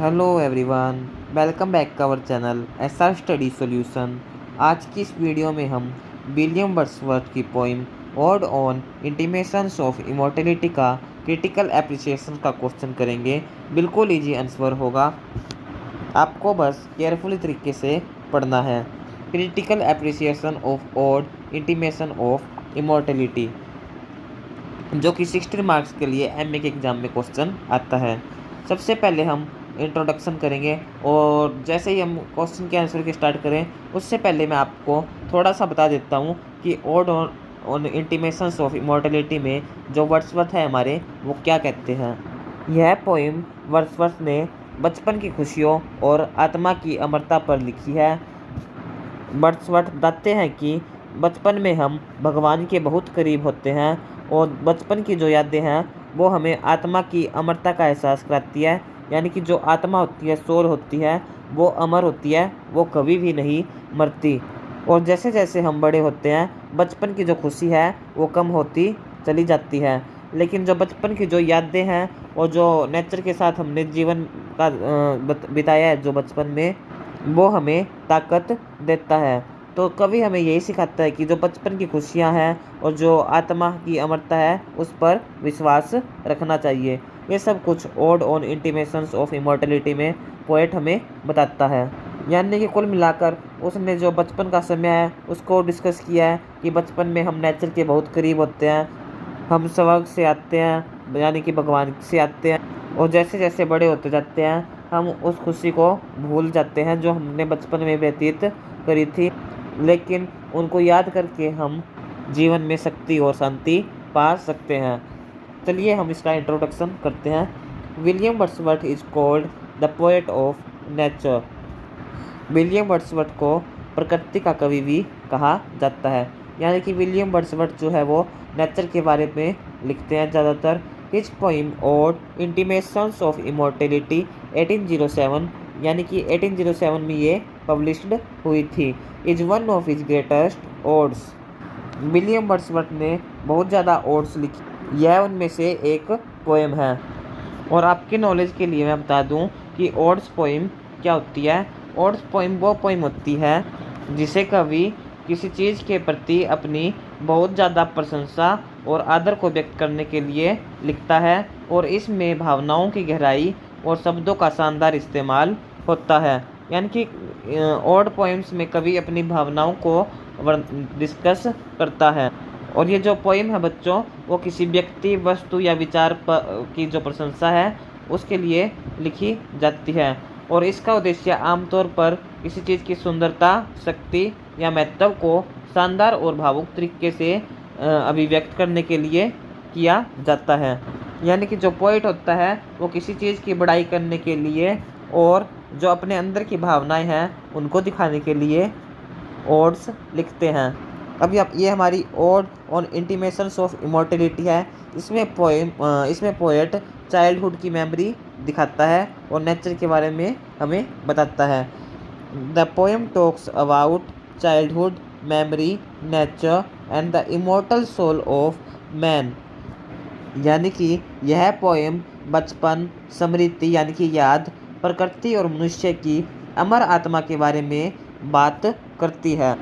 Hello everyone, welcome back to our channel SR study solution. आज की इस video में हम विलियम वर्ड्सवर्थ की poem ode on intimations of immortality का क्रिटिकल एप्रिसिएशन का क्वेश्चन करेंगे। बिल्कुल इजी आंसर होगा, आपको बस केयरफुली तरीके से पढ़ना है। Critical appreciation of ode intimation of immortality, जो कि 60 मार्क्स के लिए एमए के एग्ज़ाम में क्वेश्चन आता है। सबसे पहले हम इंट्रोडक्शन करेंगे, और जैसे ही हम क्वेश्चन के आंसर की स्टार्ट करें उससे पहले मैं आपको थोड़ा सा बता देता हूँ कि odd on intimations of immortality में जो वर्ड्सवर्थ है हमारे, वो क्या कहते हैं। यह पोइम वर्ड्सवर्थ ने बचपन की खुशियों और आत्मा की अमरता पर लिखी है। वर्ड्सवर्थ बताते हैं कि बचपन में हम भगवान के बहुत करीब होते हैं, और बचपन की जो यादें हैं वो हमें आत्मा की अमरता का एहसास कराती है। यानी कि जो आत्मा होती है, सोल होती है, वो अमर होती है, वो कभी भी नहीं मरती। और जैसे जैसे हम बड़े होते हैं, बचपन की जो खुशी है वो कम होती चली जाती है। लेकिन जो बचपन की जो यादें हैं और जो नेचर के साथ हमने जीवन का बिताया है जो बचपन में, वो हमें ताकत देता है। तो कभी हमें यही सिखाता है कि जो बचपन की खुशियाँ हैं और जो आत्मा की अमरता है, उस पर विश्वास रखना चाहिए। ये सब कुछ odd on intimations of immortality में पोएट हमें बताता है। यानी कि कुल मिलाकर उसने जो बचपन का समय है उसको डिस्कस किया है कि बचपन में हम नेचर के बहुत करीब होते हैं, हम स्वर्ग से आते हैं, यानी कि भगवान से आते हैं, और जैसे जैसे बड़े होते जाते हैं हम उस खुशी को भूल जाते हैं जो हमने बचपन में व्यतीत करी थी। लेकिन उनको याद करके हम जीवन में शक्ति और शांति पा सकते हैं। चलिए हम इसका इंट्रोडक्शन करते हैं। William Wordsworth is called the poet of nature. William Wordsworth को प्रकृति का कवि भी कहा जाता है। यानी कि विलियम वर्ड्सवर्थ जो है वो नेचर के बारे में लिखते हैं ज़्यादातर। His poem ode intimations of immortality 1807, यानी कि 1807 में ये पब्लिश्ड हुई थी, is one of his greatest odes. William Wordsworth ने बहुत ज़्यादा ओड्स लिखी, यह उनमें से एक पोएम है। और आपके नॉलेज के लिए मैं बता दूं कि ओड्स पोइम क्या होती है। ओड्स पोइम वो पोइम होती है जिसे कवि किसी चीज़ के प्रति अपनी बहुत ज़्यादा प्रशंसा और आदर को व्यक्त करने के लिए लिखता है, और इसमें भावनाओं की गहराई और शब्दों का शानदार इस्तेमाल होता है। यानी कि ओड पोइम्स में कवि अपनी भावनाओं को डिस्कस करता है। और ये जो पोइम है बच्चों, वो किसी व्यक्ति, वस्तु या विचार की जो प्रशंसा है उसके लिए लिखी जाती है, और इसका उद्देश्य आमतौर पर किसी चीज़ की सुंदरता, शक्ति या महत्व को शानदार और भावुक तरीके से अभिव्यक्त करने के लिए किया जाता है। यानी कि जो पोइट होता है वो किसी चीज़ की बड़ाई करने के लिए और जो अपने अंदर की भावनाएं हैं उनको दिखाने के लिए ओड्स लिखते हैं। अभी आप ये हमारी odd on intimations of immortality है। इसमें पोएट चाइल्डहुड की मेमोरी दिखाता है और नेचर के बारे में हमें बताता है। The poem talks about childhood, memory, nature and the immortal soul of man. यानी कि यह पोएम बचपन, स्मृति यानी कि याद, प्रकृति और मनुष्य की अमर आत्मा के बारे में बात करती है।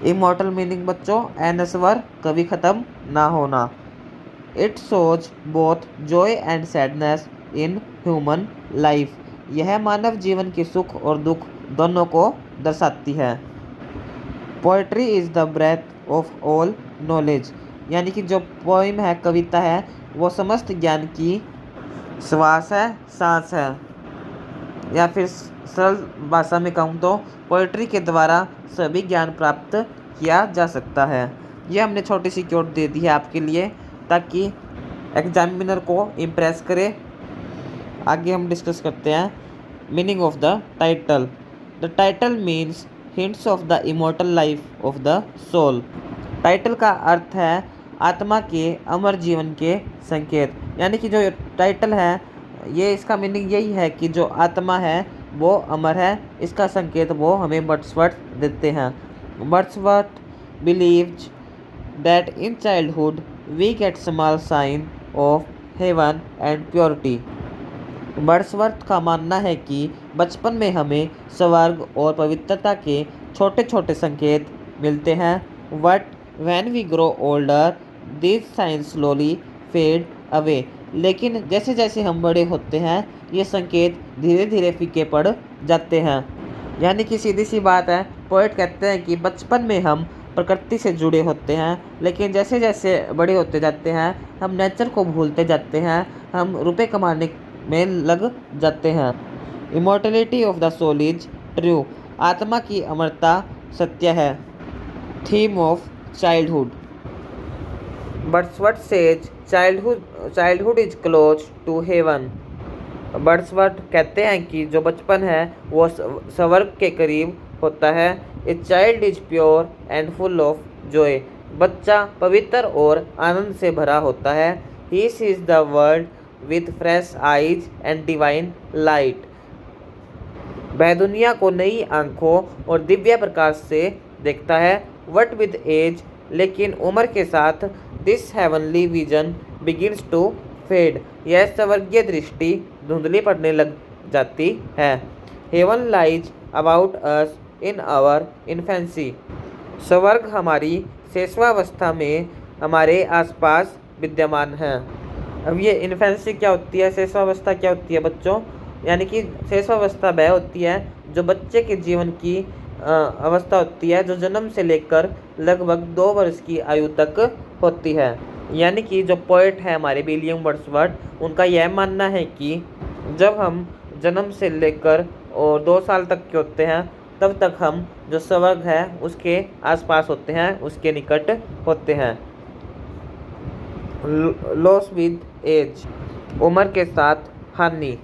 इमॉर्टल मीनिंग बच्चों एनस्वर, कभी ख़त्म ना होना। It shows both Joy and sadness in human life. यह मानव जीवन के सुख और दुख दोनों को दर्शाती है। Poetry is the breath of all knowledge. यानी कि जो पोइम है, कविता है, वो समस्त ज्ञान की श्वास है, सांस है। या फिर सरल भाषा में कहूँ तो पोएट्री के द्वारा सभी ज्ञान प्राप्त किया जा सकता है। ये हमने छोटी सी क्योट दे दी है आपके लिए ताकि एग्जामिनर को इम्प्रेस करे। आगे हम डिस्कस करते हैं meaning of the title. The title means hints of the immortal life of the soul. Title का अर्थ है आत्मा के अमर जीवन के संकेत। यानी कि जो टाइटल है, ये इसका मीनिंग यही है कि जो आत्मा है वो अमर है, इसका संकेत वो हमें वर्ड्सवर्थ देते हैं। Wordsworth believes that in childhood we get small sign of heaven and purity. Wordsworth का मानना है कि बचपन में हमें स्वर्ग और पवित्रता के छोटे छोटे संकेत मिलते हैं, but when we grow older this signs slowly fade away. लेकिन जैसे जैसे हम बड़े होते हैं ये संकेत धीरे धीरे फीके पड़ जाते हैं। यानी कि सीधी सी बात है, पोएट कहते हैं कि बचपन में हम प्रकृति से जुड़े होते हैं, लेकिन जैसे जैसे बड़े होते जाते हैं हम नेचर को भूलते जाते हैं, हम रुपए कमाने में लग जाते हैं। Immortality of the soul is true, आत्मा की अमरता सत्य है। Theme of childhood, Wordsworth says childhood is close to heaven. Wordsworth कहते हैं कि जो बचपन है वो स्वर्ग के करीब होता है। A child is pure and full of Joy, बच्चा पवित्र और आनंद से भरा होता है। He sees the world with fresh eyes and divine light, वह दुनिया को नई आंखों और दिव्य प्रकाश से देखता है। वट विद एज, लेकिन उम्र के साथ this heavenly vision begins to fade, यह स्वर्गीय दृष्टि धुंधली पड़ने लग जाती है। Heaven lies about us in our infancy, स्वर्ग हमारी शैशवावस्था में हमारे आसपास विद्यमान है। अब ये इन्फेंसी क्या होती है, शैशवावस्था क्या होती है बच्चों? यानी कि शैशवावस्था वह होती है जो बच्चे के जीवन की अवस्था होती है जो जन्म से लेकर लगभग 2 वर्ष की आयु तक होती है। यानी कि जो पोएट है हमारे विलियम वर्ड्सवर्थ, उनका यह मानना है कि जब हम जन्म से लेकर और 2 साल तक के होते हैं तब तक हम जो स्वर्ग है उसके आसपास होते हैं, उसके निकट होते हैं। लॉस विद एज, उम्र के साथ हानि।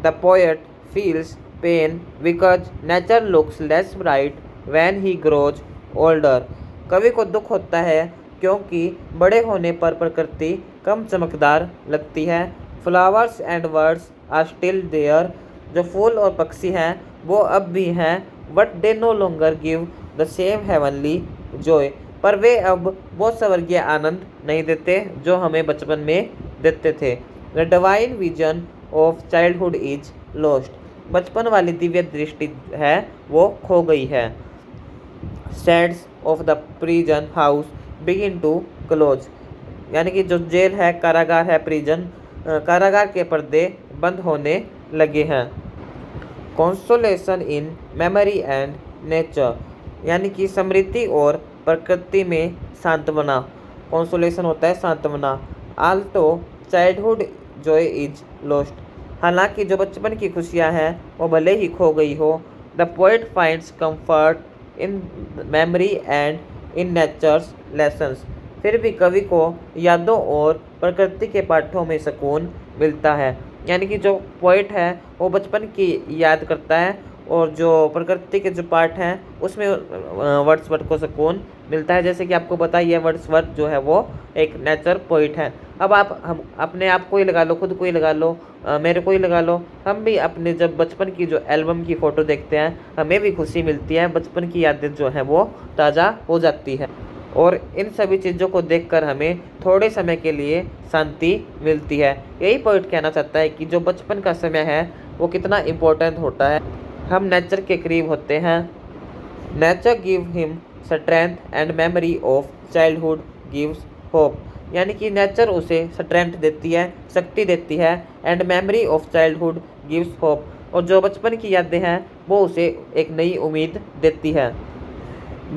The poet feels pain because nature looks less bright when he grows older, कवि को दुख होता है क्योंकि बड़े होने पर प्रकृति कम चमकदार लगती है। Flowers and birds are still there, जो फूल और पक्षी हैं वो अब भी हैं, but they no longer give the same heavenly joy, पर वे अब वो स्वर्गीय आनंद नहीं देते जो हमें बचपन में देते थे। The divine vision of childhood is lost, बचपन वाली दिव्य दृष्टि है वो खो गई है। Shades of the prison house begin to close, यानी कि जो जेल है, कारागार है, प्रिजन, कारागार के पर्दे बंद होने लगे हैं। Consolation in memory and nature, यानी कि स्मृति और प्रकृति में सांत्वना। कंसोलेशन होता है सांत्वना। Alto childhood Joy is lost, हालांकि जो बचपन की खुशियां हैं वो भले ही खो गई हो। The poet finds comfort in memory and in nature's lessons, फिर भी कवि को यादों और प्रकृति के पाठों में सुकून मिलता है। यानी कि जो पोएट है वो बचपन की याद करता है और जो प्रकृति के जो पाठ हैं उसमें वर्ड्सवर्थ को सुकून मिलता है। जैसे कि आपको पता ही है वर्ड्सवर्थ जो है वो एक नेचर पोइट है। अब हम अपने आप को ही लगा लो, खुद को ही लगा लो, मेरे को ही लगा लो, हम भी अपने जब बचपन की जो एल्बम की फ़ोटो देखते हैं हमें भी खुशी मिलती है, बचपन की यादें जो हैं वो ताज़ा हो जाती है और इन सभी चीज़ों को देखकर हमें थोड़े समय के लिए शांति मिलती है। यही पोइट कहना चाहता है कि जो बचपन का समय है वो कितना इम्पोर्टेंट होता है, हम नेचर के करीब होते हैं। Nature give him strength and memory of childhood gives hope, यानी कि नेचर उसे स्ट्रेंथ देती है, शक्ति देती है, and memory of childhood gives hope, और जो बचपन की यादें हैं वो उसे एक नई उम्मीद देती है।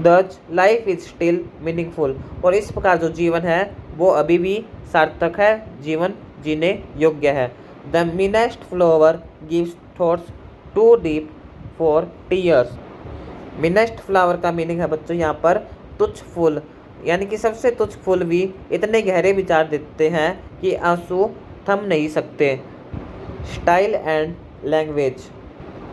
दज लाइफ इज स्टिल मीनिंगफुल, और इस प्रकार जो जीवन है वो अभी भी सार्थक है, जीवन जीने योग्य है। The meanest flower gives thoughts too deep for tears, meanest flower का मीनिंग है बच्चों यहाँ पर तुच्छ फूल, यानी कि सबसे तुच्छ फूल भी इतने गहरे विचार देते हैं कि आंसू थम नहीं सकते। स्टाइल एंड लैंग्वेज,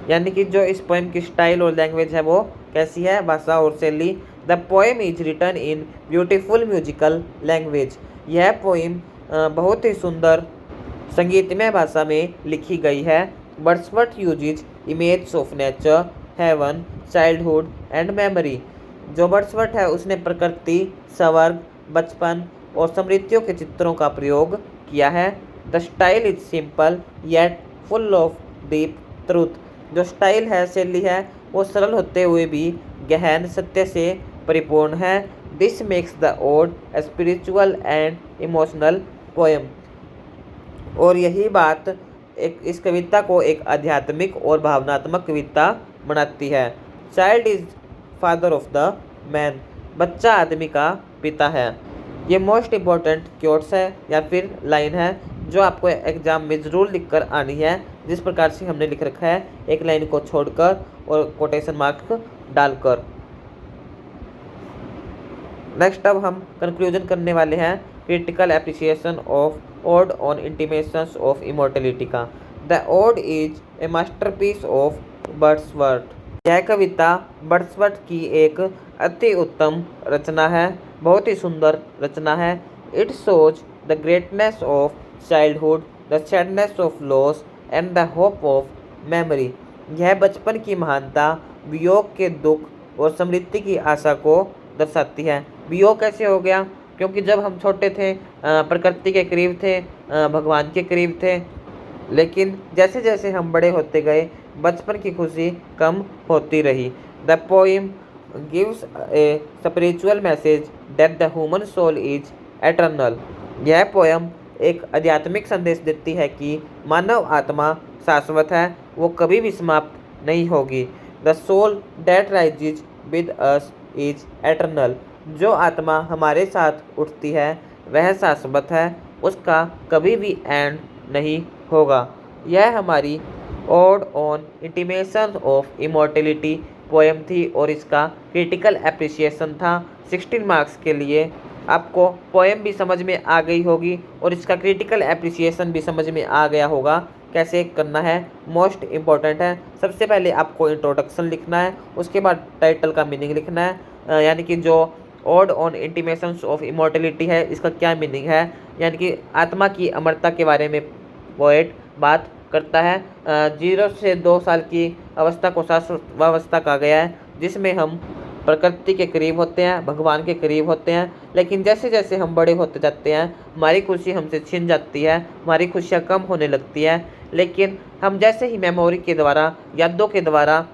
यानी कि जो इस पोएम की स्टाइल और लैंग्वेज है वो कैसी है, भाषा और शैली। The poem is written in beautiful musical language, यह पोएम बहुत ही सुंदर संगीतमय भाषा में लिखी गई है। Wordsworth uses image of nature, heaven, childhood and memory, जो वर्ड्सवर्थ है उसने प्रकृति, स्वर्ग, बचपन और स्मृतियों के चित्रों का प्रयोग किया है। The style is simple yet full of deep truth. जो स्टाइल है, शैली है, वो सरल होते हुए भी गहन सत्य से परिपूर्ण है। This makes the ode a spiritual and emotional poem. और यही बात इस कविता को एक आध्यात्मिक और भावनात्मक कविता बनाती है। Child is father of the man. बच्चा आदमी का पिता है। ये मोस्ट इम्पोर्टेंट क्योट्स है या फिर लाइन है जो आपको एग्जाम में ज़रूर लिख कर आनी है। जिस प्रकार से हमने लिख रखा है, एक लाइन को छोड़कर और कोटेशन मार्क डालकर। नेक्स्ट अब हम कंक्लूजन करने वाले हैं critical appreciation of ode on intimations of immortality का। The ode is a masterpiece of Wordsworth. यह कविता वर्ड्सवर्थ की एक अति उत्तम रचना है, बहुत ही सुंदर रचना है। It shows the greatness of childhood, the sadness of loss and the hope of memory. यह बचपन की महानता, वियोग के दुख और समृद्धि की आशा को दर्शाती है। वियोग कैसे हो गया? क्योंकि जब हम छोटे थे प्रकृति के करीब थे, भगवान के करीब थे, लेकिन जैसे जैसे हम बड़े होते गए बचपन की खुशी कम होती रही। The poem gives a spiritual message that the human soul is eternal. यह पोयम एक आध्यात्मिक संदेश देती है कि मानव आत्मा शाश्वत है, वो कभी भी समाप्त नहीं होगी। The soul that rises with us is eternal. जो आत्मा हमारे साथ उठती है वह शाश्वत है, उसका कभी भी एंड नहीं होगा। यह हमारी odd on intimation of immortality poem थी और इसका क्रिटिकल एप्रिसिएशन था 16 मार्क्स के लिए। आपको पोएम भी समझ में आ गई होगी और इसका क्रिटिकल एप्रिसिएशन भी समझ में आ गया होगा कैसे करना है। मोस्ट इम्पॉर्टेंट है, सबसे पहले आपको इंट्रोडक्शन लिखना है, उसके बाद टाइटल का मीनिंग लिखना है, यानी कि जो odd on intimations of immortality है इसका क्या मीनिंग है, यानी कि आत्मा की अमरता के बारे में पोएट बात करता है। 0 से 2 साल की अवस्था को शाश्वतावस्था कहा गया है, जिसमें हम प्रकृति के करीब होते हैं, भगवान के करीब होते हैं, लेकिन जैसे जैसे हम बड़े होते जाते हैं हमारी खुशी हमसे छिन जाती है, हमारी खुशियाँ कम होने लगती है। लेकिन हम जैसे ही मेमोरी के द्वारा, यादों के द्वारा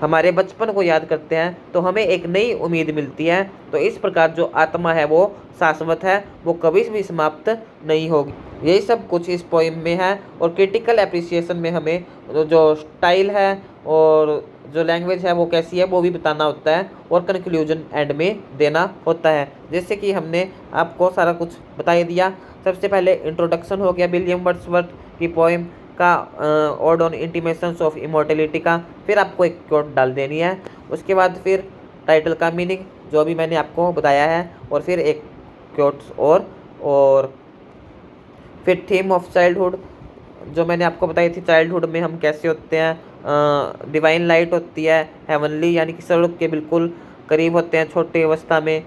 हमारे बचपन को याद करते हैं तो हमें एक नई उम्मीद मिलती है। तो इस प्रकार जो आत्मा है वो शाश्वत है, वो कभी भी समाप्त नहीं होगी। यही सब कुछ इस पोइम में है। और क्रिटिकल एप्रिसिएशन में हमें जो स्टाइल है और जो लैंग्वेज है वो कैसी है वो भी बताना होता है और कंक्लूजन एंड में देना होता है। जैसे कि हमने आपको सारा कुछ बता ही दिया। सबसे पहले इंट्रोडक्शन हो गया विलियम वर्ड्सवर्थ की पोइम का, odd on intimations of immortality का। फिर आपको एक क्वोट डाल देनी है, उसके बाद फिर टाइटल का मीनिंग जो भी मैंने आपको बताया है, और फिर एक क्वोट्स और फिर थीम ऑफ चाइल्डहुड जो मैंने आपको बताई थी। चाइल्डहुड में हम कैसे होते हैं, डिवाइन लाइट होती है, हेवनली यानी कि स्वर्ग के बिल्कुल करीब होते हैं छोटी अवस्था में।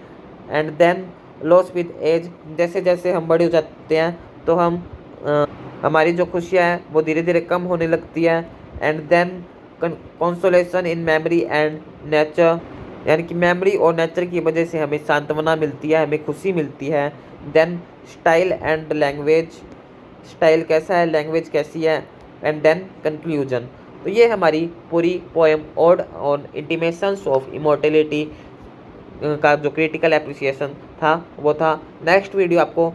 And then loss with age, जैसे जैसे हम बड़े हो जाते हैं तो हमारी जो खुशियाँ हैं वो धीरे धीरे कम होने लगती है। And then consolation in memory and nature, यानी कि मेमोरी और नेचर की वजह से हमें सांत्वना मिलती है, हमें खुशी मिलती है। Then style and language, style कैसा है, लैंग्वेज कैसी है। And then conclusion. तो ये हमारी पूरी poem ode on intimations of immortality का जो क्रिटिकल एप्रिसिएशन था वो था। नेक्स्ट वीडियो आपको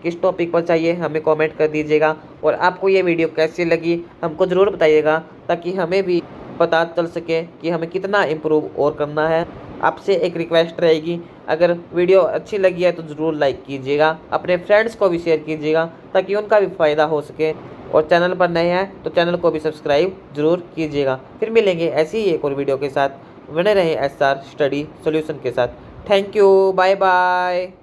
किस टॉपिक पर चाहिए हमें कमेंट कर दीजिएगा, और आपको ये वीडियो कैसी लगी हमको ज़रूर बताइएगा, ताकि हमें भी पता चल सके कि हमें कितना इम्प्रूव और करना है। आपसे एक रिक्वेस्ट रहेगी, अगर वीडियो अच्छी लगी है तो ज़रूर लाइक कीजिएगा, अपने फ्रेंड्स को भी शेयर कीजिएगा ताकि उनका भी फ़ायदा हो सके, और चैनल पर नए हैं तो चैनल को भी सब्सक्राइब ज़रूर कीजिएगा। फिर मिलेंगे ऐसी ही एक और वीडियो के साथ। बने रहें SR स्टडी सॉल्यूशन के साथ। Thank you, bye bye.